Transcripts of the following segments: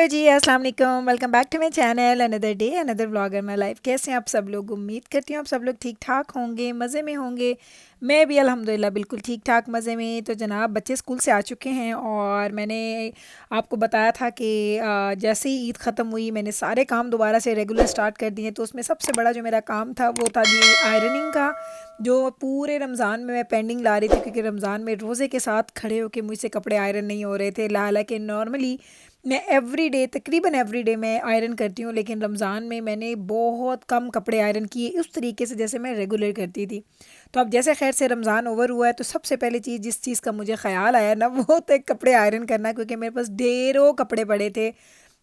Hello ji, अस्सलाम वालेकुम। Welcome back to my channel. Another day another vlogger my life. कैसे हैं आप सब लोग? उम्मीद करती हूँ आप सब लोग ठीक ठाक होंगे, मज़े में होंगे। मैं भी अल्हम्दुलिल्लाह बिल्कुल ठीक ठाक मज़े में। तो जनाब, बच्चे स्कूल से आ चुके हैं और मैंने आपको बताया था कि जैसे ही ईद ख़त्म हुई मैंने सारे काम दोबारा से रेगुलर स्टार्ट कर दिए। तो उसमें सबसे बड़ा जो मेरा काम था वो था जी आयरनिंग का, जो पूरे रमज़ान में मैं पेंडिंग ला रही थी, क्योंकि रमज़ान में रोज़े के साथ खड़े होकर मुझसे कपड़े आयरन नहीं हो रहे थे। हालांकि नॉर्मली मैं एवरीडे, तकरीबन एवरीडे मैं आयरन करती हूँ, लेकिन रमज़ान में मैंने बहुत कम कपड़े आयरन किए उस तरीके से जैसे मैं रेगुलर करती थी। तो अब जैसे खैर से रमज़ान ओवर हुआ है, तो सबसे पहले चीज़ जिस चीज़ का मुझे ख़्याल आया ना, वो तो कपड़े आयरन करना, क्योंकि मेरे पास ढेरों कपड़े पड़े थे।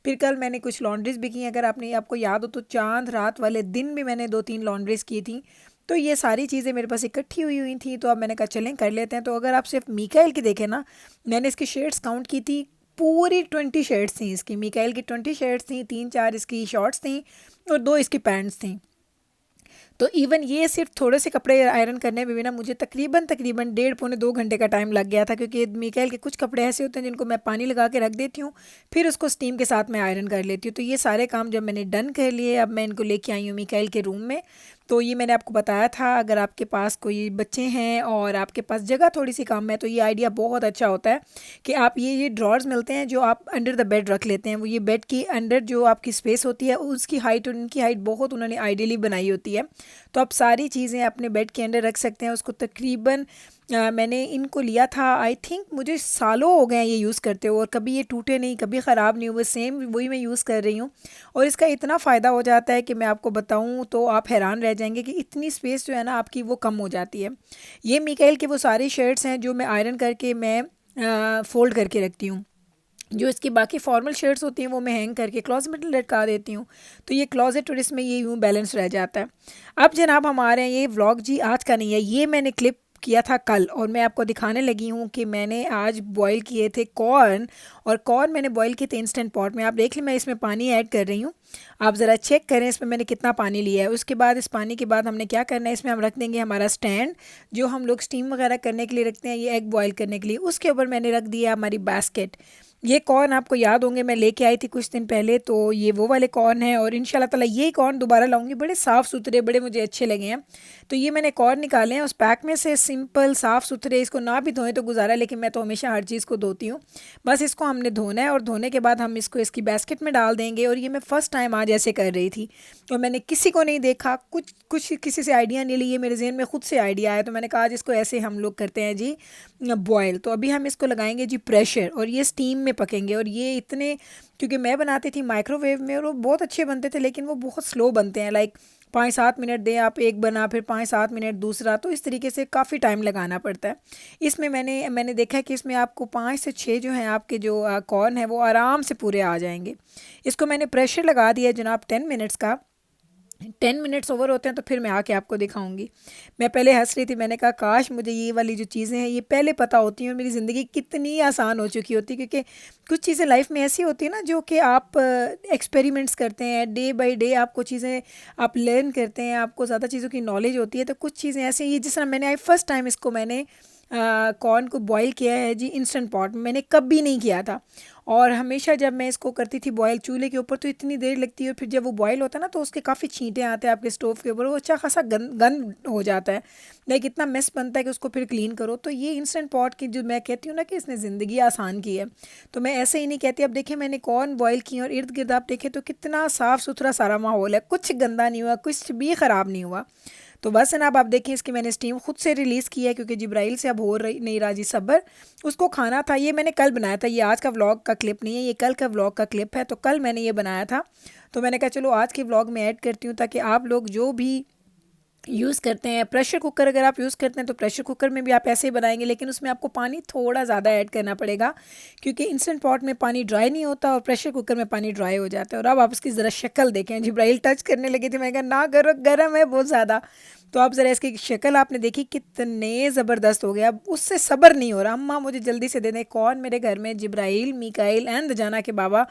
फिर कल मैंने कुछ लॉन्ड्रीज़ भी की। अगर आपको याद हो तो चाँद रात वाले दिन भी मैंने 2-3 लॉन्ड्रीज़ की थी। तो ये सारी चीज़ें मेरे पास इकट्ठी हुई हुई थी। तो अब मैंने कहा चलें कर लेते हैं। तो अगर आप सिर्फ मीकाएल की देखें ना, मैंने इसकी शेड्स काउंट की थी, पूरी 20 शेड्स थी इसकी। मीकाएल की 20 शेड्स थी, 3-4 इसकी शॉर्ट्स थी और 2 इसकी पैंट्स थी। तो इवन ये सिर्फ थोड़े से कपड़े आयरन करने में भी ना मुझे तकरीबन तकरीबन 1.5 पौने 2 घंटे का टाइम लग गया था, क्योंकि मिकाइल के कुछ कपड़े ऐसे होते हैं जिनको मैं पानी लगा के रख देती हूँ, फिर उसको स्टीम के साथ मैं आयरन कर लेती हूँ। तो ये सारे काम जब मैंने डन कर लिए, अब मैं इनको लेके आई हूँ मिकाइल के रूम में। तो ये मैंने आपको बताया था, अगर आपके पास कोई बच्चे हैं और आपके पास जगह थोड़ी सी कम है, तो ये आइडिया बहुत अच्छा होता है कि आप ये ड्रॉर्स मिलते हैं जो आप अंडर द बेड रख लेते हैं। वो ये बेड की अंडर जो आपकी स्पेस होती है, उसकी हाइट और उनकी हाइट बहुत उन्होंने आइडियली बनाई होती है। तो आप सारी चीज़ें अपने बेड के अंदर रख सकते हैं उसको। तकरीबन मैंने इनको लिया था, आई थिंक मुझे सालों हो गए हैं ये यूज़ करते हुए, और कभी ये टूटे नहीं, कभी ख़राब नहीं हुए, सेम वही मैं यूज़ कर रही हूँ। और इसका इतना फ़ायदा हो जाता है कि मैं आपको बताऊँ तो आप हैरान रह जाएंगे कि इतनी स्पेस जो है ना आपकी वो कम हो जाती है। ये मिकाइल के वो सारी शर्ट्स हैं जो मैं आयरन करके मैं फ़ोल्ड करके रखती हूँ। जो इसकी बाकी फॉर्मल शर्ट्स होती हैं वो मैं हैंग करके क्लॉज़ेट में लटका देती हूँ। तो ये क्लॉज़ेट और इसमें ये यूँ बैलेंस रह जाता है। अब जनाब हमारे यहाँ ये व्लॉग जी आज का नहीं है, ये मैंने क्लिप किया था कल, और मैं आपको दिखाने लगी हूँ कि मैंने आज बॉईल किए थे कॉर्न। और कॉर्न मैंने बॉईल किए थे इंस्टेंट पॉट में। आप देख लें, मैं इसमें पानी ऐड कर रही हूँ। आप ज़रा चेक करें इसमें मैंने कितना पानी लिया है। उसके बाद इस पानी के बाद हमने क्या करना है, इसमें हम रख देंगे हमारा स्टैंड, जो हम लोग स्टीम वगैरह करने के लिए रखते हैं, ये एग बॉईल करने के लिए। उसके ऊपर मैंने रख दिया हमारी बास्केट। ये कॉर्न आपको याद होंगे मैं लेके आई थी कुछ दिन पहले, तो ये वो वाले कॉर्न हैं, और इंशाल्लाह ताला यही कॉर्न दोबारा लाऊंगी। बड़े साफ़ सुथरे, बड़े मुझे अच्छे लगे हैं। तो ये मैंने कॉर्न निकाले हैं उस पैक में से, सिंपल साफ़ सुथरे। इसको ना भी धोएं तो गुजारा, लेकिन मैं तो हमेशा हर चीज़ को धोती हूँ। बस इसको हमने धोना है, और धोने के बाद हम इसको इसकी बास्केट में डाल देंगे। और ये मैं फ़र्स्ट टाइम आज ऐसे कर रही थी, और मैंने किसी को नहीं देखा, कुछ कुछ किसी से आइडिया नहीं लिए, मेरे जहन में खुद से आइडिया आया। तो मैंने कहा आज इसको ऐसे हम लोग करते हैं जी बॉयल। तो अभी हम इसको लगाएंगे जी प्रेशर, और ये स्टीम में पकेंगे। और ये इतने, क्योंकि मैं बनाती थी माइक्रोवेव में और वो बहुत अच्छे बनते थे, लेकिन वो बहुत स्लो बनते हैं। लाइक 5-7 मिनट दें आप एक बना, फिर 5-7 मिनट दूसरा, तो इस तरीके से काफ़ी टाइम लगाना पड़ता है। इसमें मैंने देखा है कि इसमें आपको 5 से 6 जो हैं आपके जो कॉर्न है वो आराम से पूरे आ जाएंगे। इसको मैंने प्रेशर लगा दिया जनाब 10 मिनट्स का। 10 मिनट्स ओवर होते हैं तो फिर मैं आके आपको दिखाऊंगी। मैं पहले हंस रही थी, मैंने कहा काश मुझे ये वाली जो चीज़ें हैं ये पहले पता होती और मेरी ज़िंदगी कितनी आसान हो चुकी होती। क्योंकि कुछ चीज़ें लाइफ में ऐसी होती है ना, जो कि आप एक्सपेरिमेंट्स करते हैं, डे बाय डे आपको चीज़ें आप लर्न करते हैं, आपको ज़्यादा चीज़ों की नॉलेज होती है। तो कुछ चीज़ें ऐसी हैं, जिस तरह मैंने आई फर्स्ट टाइम इसको मैंने कॉर्न को बॉईल किया है जी इंस्टेंट पॉट में, मैंने कभी नहीं किया था। और हमेशा जब मैं इसको करती थी बॉयल चूल्हे के ऊपर तो इतनी देर लगती है, और फिर जब वो बॉयल होता है ना तो उसके काफ़ी छींटे आते हैं आपके स्टोव के ऊपर, वो अच्छा खासा गंद गंद हो जाता है। लाइक इतना मेस बनता है कि उसको फिर क्लीन करो। तो ये इंस्टेंट पॉट की जो मैं कहती हूँ ना कि इसने ज़िंदगी आसान की है, तो मैं ऐसे ही नहीं कहती। अब देखिए मैंने कॉर्न बॉयल की और इर्द गिर्द आप देखें तो कितना साफ़ सुथरा सारा माहौल है, कुछ गंदा नहीं हुआ, कुछ भी ख़राब नहीं हुआ। तो बस जनाब आप देखें, इसकी मैंने स्टीम खुद से रिलीज़ की है, क्योंकि जिब्राइल से अब हो रही नहीं रहा जी सब्र, उसको खाना था। ये मैंने कल बनाया था, ये आज का व्लॉग का क्लिप नहीं है, ये कल का व्लॉग का क्लिप है। तो कल मैंने ये बनाया था, तो मैंने कहा चलो आज के व्लॉग में ऐड करती हूँ, ताकि आप लोग जो भी यूज़ करते हैं प्रेशर कुकर, अगर आप यूज़ करते हैं तो प्रेशर कुकर में भी आप ऐसे ही बनाएंगे, लेकिन उसमें आपको पानी थोड़ा ज़्यादा ऐड करना पड़ेगा, क्योंकि इंस्टेंट पॉट में पानी ड्राई नहीं होता और प्रेशर कुकर में पानी ड्राई हो जाता है। और अब आप इसकी ज़रा शक्ल देखें, जिब्राइल टच करने लगे थे, मैंने कहा ना करो, गर्म है बहुत ज़्यादा। तो आप ज़रा इसकी शक्ल आपने देखी कितने ज़बरदस्त हो गया। अब उससे सब्र नहीं हो रहा, अम्मा मुझे जल्दी से दे दें। कौन मेरे घर में जिब्राइल, मिकाइल एंड जाना के बाबा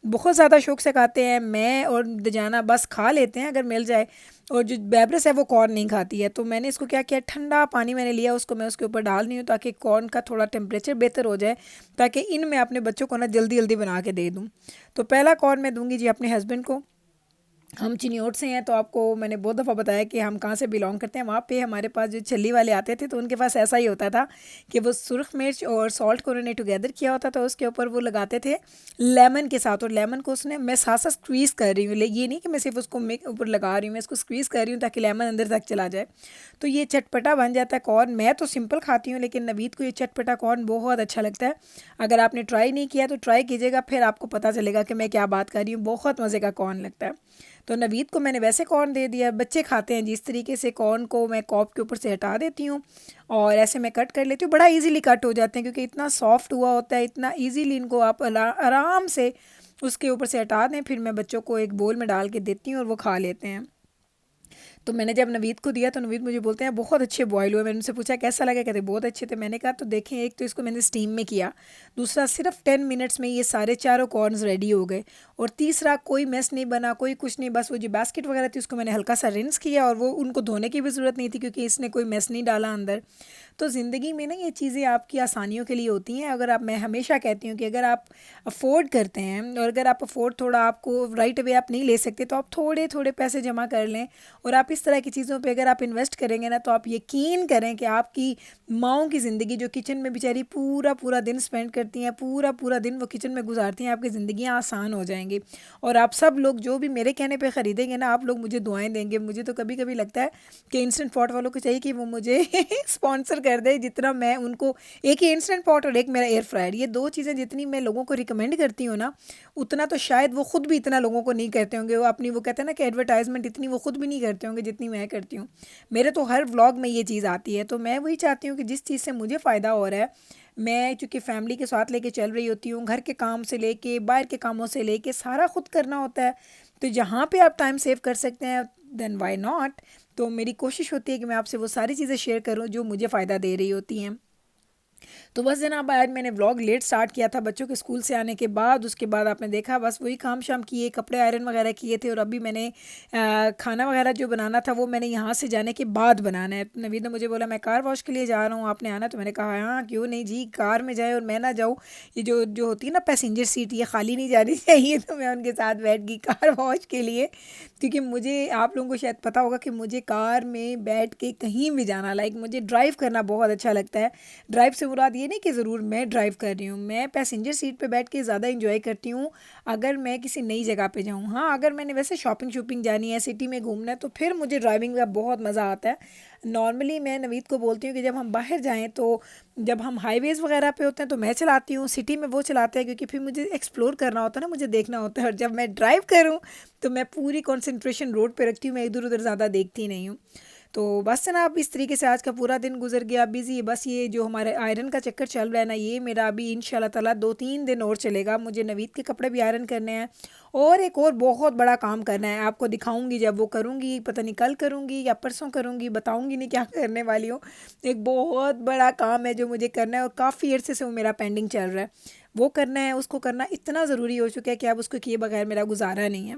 बहुत ज़्यादा शौक से खाते हैं। मैं और दजाना बस खा लेते हैं अगर मिल जाए, और जो बेबरस है वो कॉर्न नहीं खाती है। तो मैंने इसको क्या किया, ठंडा पानी मैंने लिया, उसको मैं उसके ऊपर डाल रही हूँ ताकि कॉर्न का थोड़ा टेम्परेचर बेहतर हो जाए, ताकि इन मैं अपने बच्चों को ना जल्दी जल्दी बना के दे दूँ। तो पहला कॉर्न मैं दूंगी जी अपने हस्बैंड को। हम चिन्योट से हैं, तो आपको मैंने बहुत दफ़ा बताया कि हम कहाँ से बिलोंग करते हैं। वहाँ पे हमारे पास जो छली वाले आते थे तो उनके पास ऐसा ही होता था कि वो सुरख मिर्च और सॉल्ट को उन्होंने टुगेदर किया होता था, उसके ऊपर वो लगाते थे लेमन के साथ, और लेमन को उसने मैं साथ साथ स्क्वीज़ कर रही हूँ, ये नहीं कि मैं सिर्फ उसको ऊपर लगा रही हूँ, मैं इसको स्क्वीज़ कर रही हूँ ताकि लेमन अंदर तक चला जाए। तो ये चटपटा बन जाता है कॉर्न। मैं तो सिंपल खाती हूँ, लेकिन नवीद को ये चटपटा कॉर्न बहुत अच्छा लगता है। अगर आपने ट्राई नहीं किया तो ट्राई कीजिएगा, फिर आपको पता चलेगा कि मैं क्या बात कर रही हूँ। बहुत मज़े का कॉर्न लगता है। तो नवीद को मैंने वैसे कॉर्न दे दिया। बच्चे खाते हैं जिस तरीके से, कॉर्न को मैं कॉप के ऊपर से हटा देती हूँ और ऐसे मैं कट कर लेती हूँ। बड़ा इजीली कट हो जाते हैं क्योंकि इतना सॉफ्ट हुआ होता है, इतना इजीली इनको आप आराम से उसके ऊपर से हटा दें। फिर मैं बच्चों को एक बोल में डाल के देती हूँ और वो खा लेते हैं। तो मैंने जब नवीद को दिया तो नवीद मुझे बोलते हैं बहुत अच्छे बॉयल हुए। मैंने उनसे पूछा कैसा लगा, कहते बहुत अच्छे थे। मैंने कहा तो देखें, एक तो इसको मैंने स्टीम में किया, दूसरा सिर्फ 10 मिनट्स में ये सारे चारों कॉर्नस रेडी हो गए, और तीसरा कोई मेस नहीं बना, कोई कुछ नहीं। बस वो जो बास्केट वगैरह थी उसको मैंने हल्का सा रिंस किया, और वो उनको धोने की भी ज़रूरत नहीं थी क्योंकि इसने कोई मेस नहीं डाला अंदर। तो ज़िंदगी में ना ये चीज़ें आपकी आसानियों के लिए होती हैं। अगर आप, मैं हमेशा कहती हूँ कि अगर आप अफोर्ड करते हैं, और अगर आप अफोर्ड थोड़ा आपको राइट अवे आप नहीं ले सकते, तो आप थोड़े थोड़े पैसे जमा कर लें, और आप इस तरह की चीज़ों पे अगर आप इन्वेस्ट करेंगे ना, तो आप यकीन करें कि आपकी माँओं की ज़िंदगी, जो किचन में बेचारी पूरा पूरा दिन स्पेंड करती हैं, पूरा पूरा दिन वो किचन में गुजारती हैं, आपकी ज़िंदगियाँ आसान हो जाएंगी। और आप सब लोग जो भी मेरे कहने पे ख़रीदेंगे ना, आप लोग मुझे दुआएं देंगे। मुझे तो कभी कभी लगता है कि इंस्टेंट पॉट वालों को चाहिए कि वो मुझे स्पॉन्सर कर दे, जितना मैं उनको, एक ही इंस्टेंट पॉट और एक मेरा एयर फ्रायर, ये दो चीज़ें जितनी मैं लोगों को रिकमेंड करती हूँ ना, उतना तो शायद वो खुद भी इतना लोगों को नहीं करते होंगे। वो अपनी, वो कहते हैं ना कि एडवर्टाइजमेंट, इतनी वो खुद भी नहीं करते होंगे जितनी मैं करती हूँ। मेरे तो हर व्लॉग में ये चीज़ आती है। तो मैं वही चाहती हूँ कि जिस चीज़ से मुझे फ़ायदा हो रहा है, मैं चूँकि फैमिली के साथ लेके चल रही होती हूँ, घर के काम से लेके बाहर के कामों से लेके सारा खुद करना होता है। तो जहाँ पे आप टाइम सेव कर सकते हैं, देन वाई नॉट। तो मेरी कोशिश होती है कि मैं आपसे वो सारी चीज़ें शेयर करूँ जो मुझे फ़ायदा दे रही होती हैं। तो बस जनाब, आज मैंने व्लॉग लेट स्टार्ट किया था बच्चों के स्कूल से आने के बाद। उसके बाद आपने देखा बस वही काम शाम किए, कपड़े आयरन वगैरह किए थे, और अभी मैंने खाना वगैरह जो बनाना था वो मैंने यहाँ से जाने के बाद बनाना है। नवीद ने मुझे बोला मैं कार वॉश के लिए जा रहा हूँ, आपने आना? तो मैंने कहा हाँ क्यों नहीं जी, कार में जाए और मैं ना जाऊँ। ये जो जो होती है ना पैसेंजर सीट, ये खाली नहीं जानी चाहिए। तो मैं उनके साथ बैठ गई कार वॉश के लिए, क्योंकि मुझे, आप लोगों को शायद पता होगा कि मुझे कार में बैठ के कहीं भी जाना, लाइक मुझे ड्राइव करना बहुत अच्छा लगता है। ड्राइव से मुराद ये नहीं कि ज़रूर मैं ड्राइव कर रही हूँ, मैं पैसेंजर सीट पे बैठ के ज़्यादा इंजॉय करती हूँ अगर मैं किसी नई जगह पे जाऊँ। हाँ, अगर मैंने वैसे शॉपिंग शॉपिंग जानी है, सिटी में घूमना है, तो फिर मुझे ड्राइविंग का बहुत मज़ा आता है। नॉर्मली मैं नवीद को बोलती हूँ कि जब हम बाहर जाएँ, तो जब हम हाईवेज़ वगैरह पे होते हैं तो मैं चलाती हूँ, सिटी में वो चलाते हैं, क्योंकि फिर मुझे एक्सप्लोर करना होता है ना, मुझे देखना होता है। और जब मैं ड्राइव करूँ तो मैं पूरी कंसंट्रेशन रोड पे रखती हूँ, मैं इधर उधर ज़्यादा देखती नहीं हूँ। तो बस जनाब, इस तरीके से आज का पूरा दिन गुजर गया बिज़ी। बस ये जो हमारे आयरन का चक्कर चल रहा है ना, ये मेरा अभी इंशाल्लाह ताला 2-3 दिन और चलेगा। मुझे नवीद के कपड़े भी आयरन करने हैं, और एक और बहुत बड़ा काम करना है। आपको दिखाऊंगी जब वो करूँगी, पता नहीं कल करूँगी या परसों करूँगी, बताऊँगी नहीं क्या करने वाली हूँ। एक बहुत बड़ा काम है जो मुझे करना है, और काफ़ी अरसे से वो मेरा पेंडिंग चल रहा है। वो करना है, उसको करना इतना ज़रूरी हो चुका है कि अब उसको किए बगैर मेरा गुजारा नहीं है।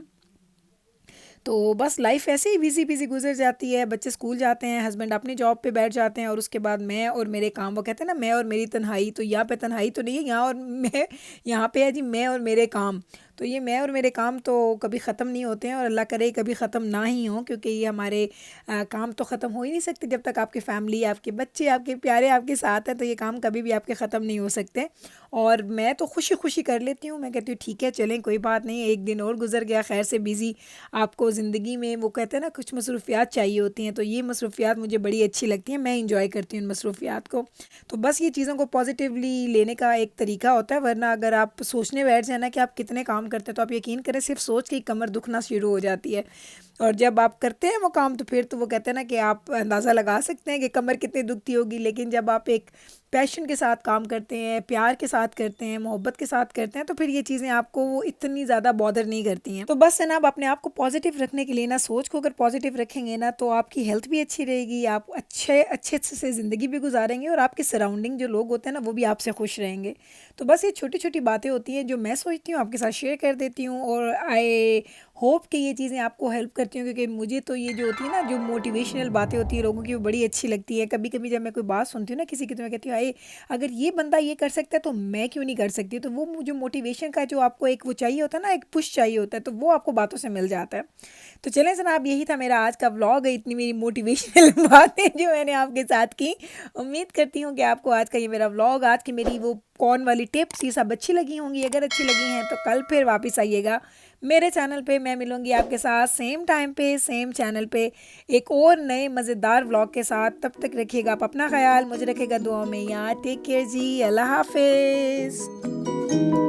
तो बस लाइफ ऐसे ही बिज़ी बिज़ी गुजर जाती है। बच्चे स्कूल जाते हैं, हस्बैंड अपनी जॉब पे बैठ जाते हैं, और उसके बाद मैं और मेरे काम, वो कहते हैं ना मैं और मेरी तन्हाई। तो यहाँ पे तन्हाई तो नहीं है, यहाँ और मैं, यहाँ पे है जी मैं और मेरे काम। तो ये मैं और मेरे काम तो कभी ख़त्म नहीं होते हैं, और अल्लाह करे कभी ख़त्म ना ही हों, क्योंकि ये हमारे काम तो ख़त्म हो ही नहीं सकते जब तक आपकी फ़ैमिली, आपके बच्चे, आपके प्यारे आपके साथ हैं। तो ये काम कभी भी आपके ख़त्म नहीं हो सकते। और मैं तो खुशी खुशी कर लेती हूँ। मैं कहती हूँ ठीक है चलें, कोई बात नहीं, एक दिन और गुजर गया खैर से बिज़ी। आपको ज़िंदगी में वो कहते हैं ना कुछ मसरूफ़ियात चाहिए होती हैं, तो ये मसरूफ़ियात मुझे बड़ी अच्छी लगती हैं, मैं इंजॉय करती हूँ इन मसरूफ़ियात को। तो बस ये चीज़ों को पॉजिटिवली लेने का एक तरीका होता है, वरना अगर आप सोचने बैठ जाए ना कि आप कितने काम करते हैं, तो आप यकीन करें सिर्फ सोच के ही कमर दुखना शुरू हो जाती है। और जब आप करते हैं वो काम तो फिर तो वो कहते हैं ना कि आप अंदाज़ा लगा सकते हैं कि कमर कितनी दुखती होगी। लेकिन जब आप एक पैशन के साथ काम करते हैं, प्यार के साथ करते हैं, मोहब्बत के साथ करते हैं, तो फिर ये चीज़ें आपको वो इतनी ज़्यादा बॉदर नहीं करती हैं। तो बस है ना, आप अपने आप को पॉजिटिव रखने के लिए ना, सोच को अगर पॉजिटिव रखेंगे ना, तो आपकी हेल्थ भी अच्छी रहेगी, आप अच्छे अच्छे से ज़िंदगी भी गुजारेंगे और आपके सराउंडिंग जो लोग होते हैं ना वो भी आपसे खुश रहेंगे। तो बस ये छोटी छोटी बातें होती हैं जो मैं सोचती हूँ आपके साथ शेयर कर देती हूँ, और आई होप कि ये चीज़ें आपको हेल्प करती हूँ, क्योंकि मुझे तो ये जो होती है ना, जो मोटिवेशनल बातें होती हैं लोगों की, वो बड़ी अच्छी लगती है। कभी कभी जब मैं कोई बात सुनती हूँ ना किसी की, तो मैं कहती हूँ, अरे अगर ये बंदा ये कर सकता है तो मैं क्यों नहीं कर सकती। तो वो जो मोटिवेशन का जो आपको एक वो चाहिए होता है ना, एक पुश चाहिए होता है, तो वो आपको बातों से मिल जाता है। तो चलें जनाब, यही था मेरा आज का व्लॉग, इतनी मेरी मोटिवेशनल बातें जो मैंने आपके साथ की। उम्मीद करती हूँ कि आपको आज का ये मेरा व्लॉग, आज की मेरी वो कौन वाली टिप्स, ये सब अच्छी लगी होंगी। अगर अच्छी लगी हैं तो कल फिर वापस आइएगा मेरे चैनल पे। मैं मिलूँगी आपके साथ सेम टाइम पे, सेम चैनल पे, एक और नए मज़ेदार व्लॉग के साथ। तब तक रखिएगा आप अपना ख्याल, मुझे रखिएगा दुआ में याद। टेक केयर जी, अल्लाह हाफिज़।